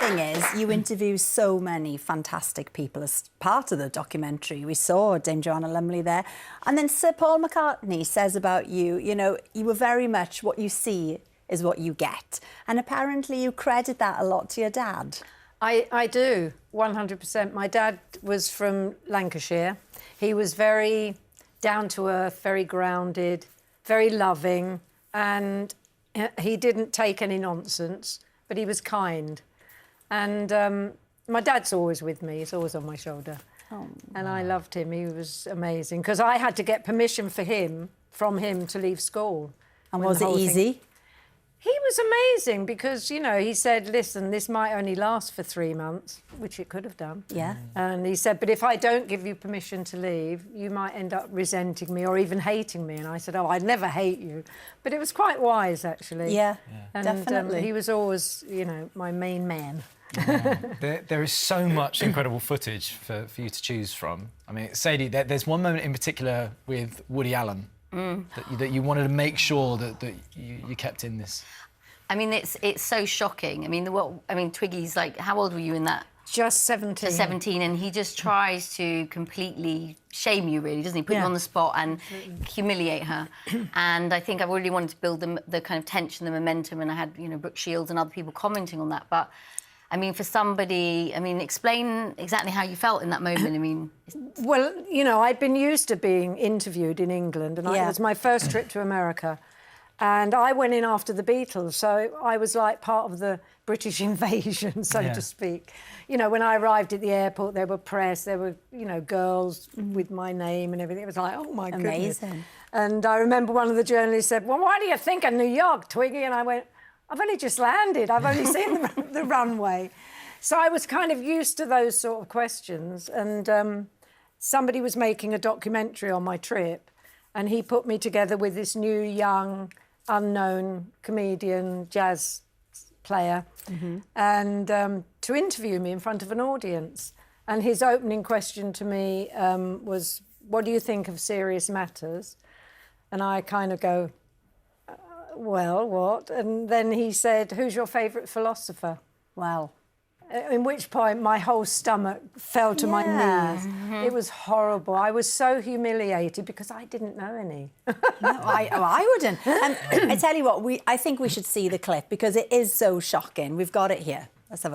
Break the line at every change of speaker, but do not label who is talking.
thing is, you interview so many fantastic people as part of the documentary. We saw Dame Joanna Lumley there. And then Sir Paul McCartney says about you, you know, you were very much what you see is what you get. And apparently you credit that a lot to your dad.
I do, 100%. My dad was from Lancashire. He was very down to earth, very grounded, very loving, and he didn't take any nonsense, but he was kind. And my dad's always with me. He's always on my shoulder. Oh. And I loved him. He was amazing, because I had to get permission from him to leave school.
And was it easy?
He was amazing because, you know, he said, listen, this might only last for 3 months, which it could have done.
Yeah.
And he said, but if I don't give you permission to leave, you might end up resenting me or even hating me. And I said, oh, I'd never hate you. But it was quite wise, actually.
Yeah,
and,
definitely.
He was always, you know, my main man.
Yeah. There is so much incredible footage for you to choose from. I mean, Sadie, there's one moment in particular with Woody Allen that you wanted to make sure that you kept in this.
I mean, it's so shocking. I mean, Twiggy's like, how old were you in that?
Just 17.
Just 17, and he just tries to completely shame you, really, doesn't he? Put you on the spot and humiliate her. And I think I really wanted to build the kind of tension, the momentum, and I had, you know, Brooke Shields and other people commenting on that. But I mean, for somebody, I mean, explain exactly how you felt in that moment. I mean,
well, you know, I'd been used to being interviewed in England, and it was my first trip to America. And I went in after the Beatles, so I was like part of the British invasion, so to speak. You know, when I arrived at the airport, there were press, there were, you know, girls with my name and everything. It was like, oh, my goodness.
Amazing.
And I remember one of the journalists said, well, why do you think of New York, Twiggy? And I went, I've only just landed. I've only seen the runway. So I was kind of used to those sort of questions. And somebody was making a documentary on my trip, and he put me together with this new, young, unknown comedian, jazz player, and to interview me in front of an audience. And his opening question to me was, what do you think of serious matters? And I kind of go, well, what? And then he said, who's your favourite philosopher?
Wow.
In which point my whole stomach fell to my knees. It was horrible. I was so humiliated because I didn't know any.
No, I wouldn't. I tell you what, I think we should see the clip because it is so shocking. We've got it here. Let's have a look.